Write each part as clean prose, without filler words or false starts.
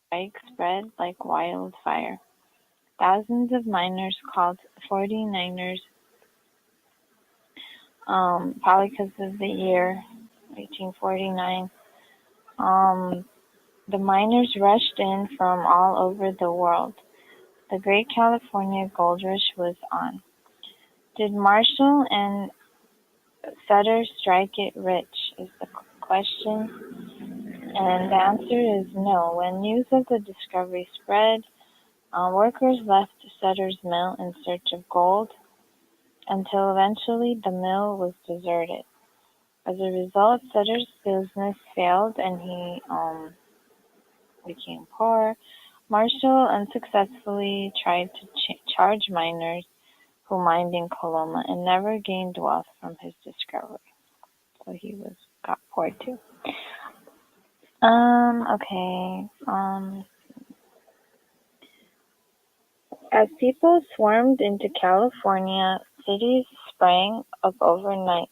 strike spread like wildfire. Thousands of miners called 49ers, probably because of the year 1849. Um, the miners rushed in from all over the world. The Great California Gold Rush was on. Did Marshall and Sutter strike it rich, is the question. And the answer is no. When news of the discovery spread, workers left Sutter's mill in search of gold until eventually the mill was deserted. As a result, Sutter's business failed and he became poor. Marshall unsuccessfully tried to charge miners who mined in Coloma and never gained wealth from his discovery. So he got poor too. Okay. As people swarmed into California, cities sprang up overnight.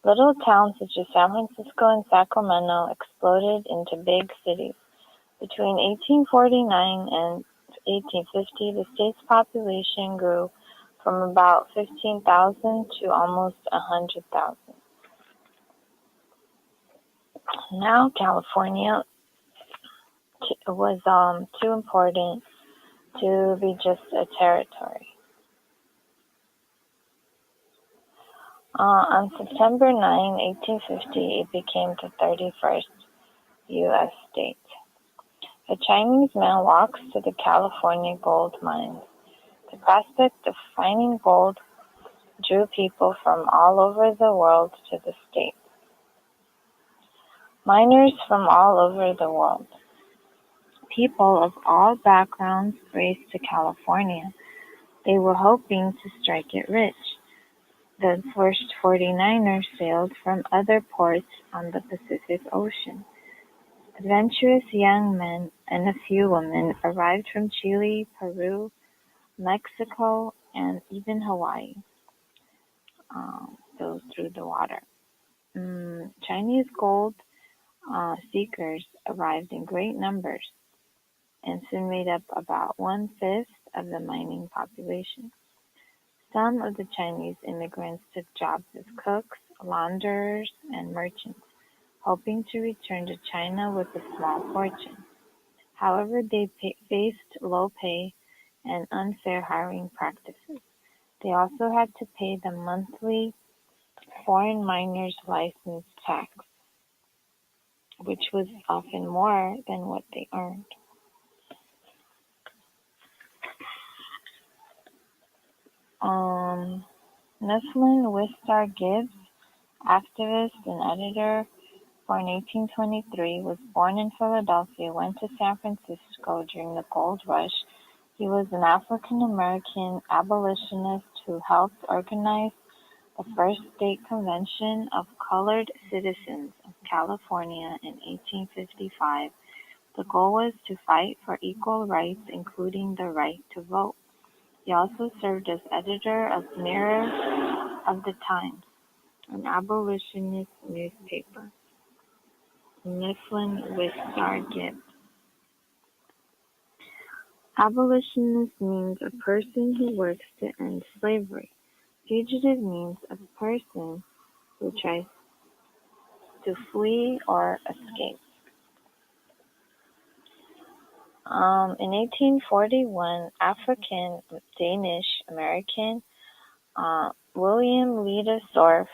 Little towns such as San Francisco and Sacramento exploded into big cities. Between 1849 and 1850, the state's population grew from about 15,000 to almost 100,000. Now California was too important to be just a territory. On September 9, 1850, it became the 31st U.S. state. A Chinese man walks to the California gold mines. The prospect of finding gold drew people from all over the world to the state. Miners from all over the world. People of all backgrounds raced to California. They were hoping to strike it rich. The first 49ers sailed from other ports on the Pacific Ocean. Adventurous young men and a few women arrived from Chile, Peru, Mexico, and even Hawaii. Those through the water. Chinese gold seekers arrived in great numbers and soon made up about 1/5 of the mining population. Some of the Chinese immigrants took jobs as cooks, launderers, and merchants, hoping to return to China with a small fortune. However, they faced low pay and unfair hiring practices. They also had to pay the monthly foreign miners' license tax, which was often more than what they earned. Mifflin Wistar Gibbs, activist and editor, born 1823, was born in Philadelphia, went to San Francisco during the Gold Rush. He was an African-American abolitionist who helped organize the first state convention of colored citizens of California in 1855. The goal was to fight for equal rights, including the right to vote. He also served as editor of Mirror of the Times, an abolitionist newspaper. Mifflin Wistar Gibbs. Abolitionist means a person who works to end slavery. Fugitive means a person who tries to flee or escape. In 1841, African-Danish-American William Leidesdorff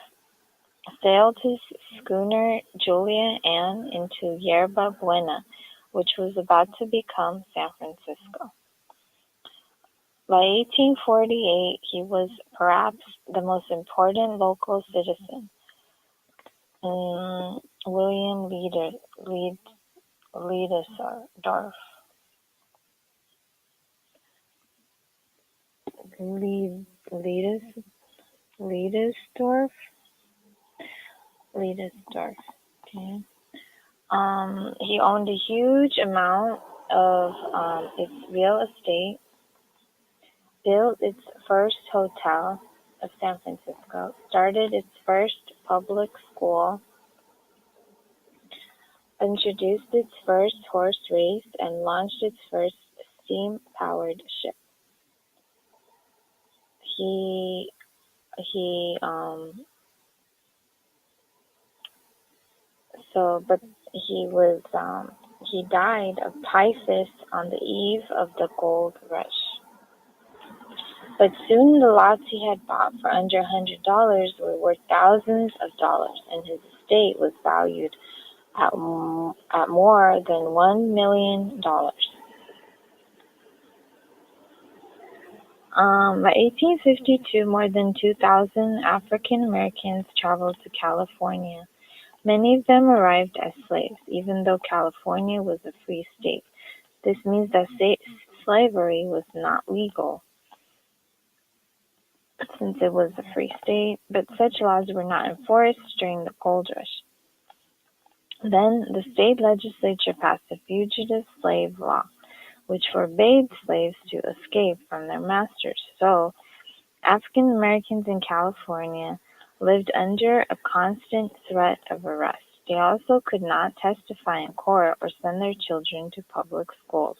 sailed his schooner Julia Ann into Yerba Buena, which was about to become San Francisco. By 1848, he was perhaps the most important local citizen. William Leidesdorff. Leidesdorff. Okay. He owned a huge amount of its real estate, built its first hotel of San Francisco, started its first public school, introduced its first horse race, and launched its first steam-powered ship. He he but he died of typhus on the eve of the gold rush. But soon the lots he had bought for under $100 were worth thousands of dollars, and his estate was valued at more than $1 million. By 1852, more than 2,000 African Americans traveled to California. Many of them arrived as slaves, even though California was a free state. This means that slavery was not legal since it was a free state, but such laws were not enforced during the gold rush. Then the state legislature passed a fugitive slave law, which forbade slaves to escape from their masters. So African Americans in California lived under a constant threat of arrest. They also could not testify in court or send their children to public schools.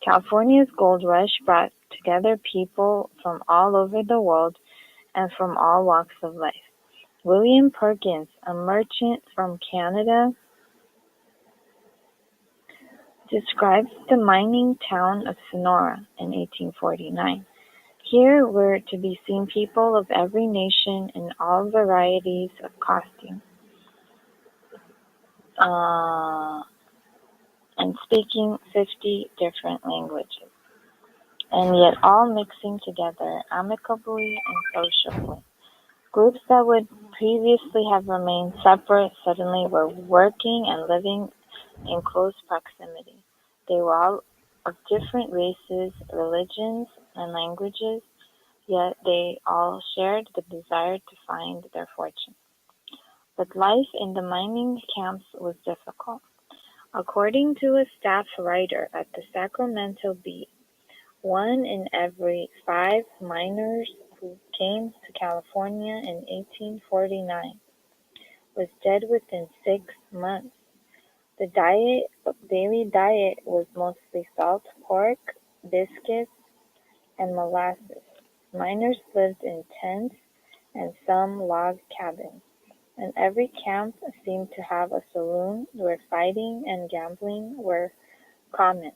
California's gold rush brought together people from all over the world and from all walks of life. William Perkins, a merchant from Canada, describes the mining town of Sonora in 1849. Here were to be seen people of every nation in all varieties of costume, and speaking 50 different languages, and yet all mixing together amicably and sociably. Groups that would previously have remained separate suddenly were working and living in close proximity. They were all of different races, religions, and languages, yet they all shared the desire to find their fortune. But life in the mining camps was difficult. According to a staff writer at the Sacramento Bee, 1 in every 5 miners who came to California in 1849 was dead within 6 months. The daily diet was mostly salt pork, biscuits, and molasses. Miners lived in tents and some log cabins, and every camp seemed to have a saloon where fighting and gambling were common.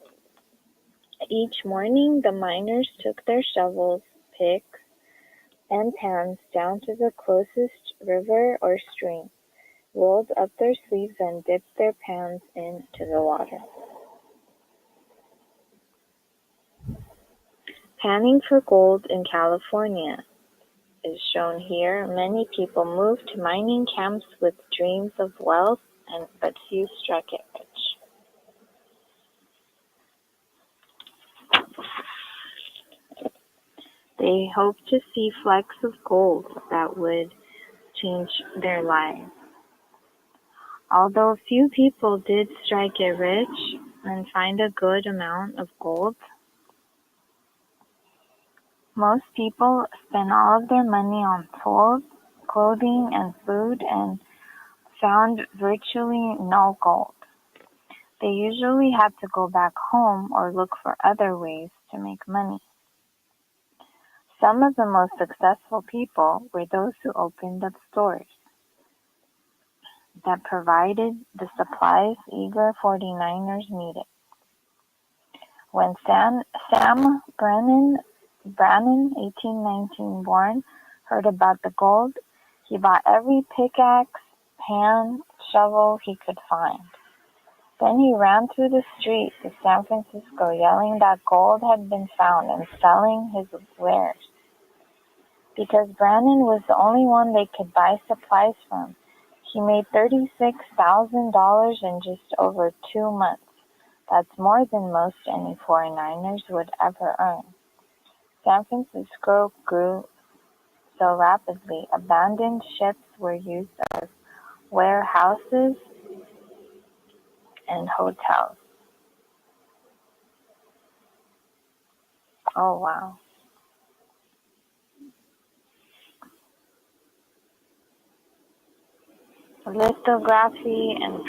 Each morning, the miners took their shovels, picks, and pans down to the closest river or stream, rolled up their sleeves, and dipped their pans into the water. Panning for gold in California is shown here. Many people moved to mining camps with dreams of wealth, but few struck it rich. They hoped to see flecks of gold that would change their lives. Although few people did strike it rich and find a good amount of gold, most people spent all of their money on tools, clothing, and food, and found virtually no gold. They usually had to go back home or look for other ways to make money. Some of the most successful people were those who opened up stores that provided the supplies eager 49ers needed. When Sam Brannan, 1819 born, heard about the gold, he bought every pickaxe, pan, shovel he could find. Then he ran through the streets of San Francisco yelling that gold had been found and selling his wares. Because Brannan was the only one they could buy supplies from, he made $36,000 in just over 2 months. That's more than most any 49ers would ever earn. San Francisco grew so rapidly, abandoned ships were used as warehouses and hotels. Oh, wow. Lithography and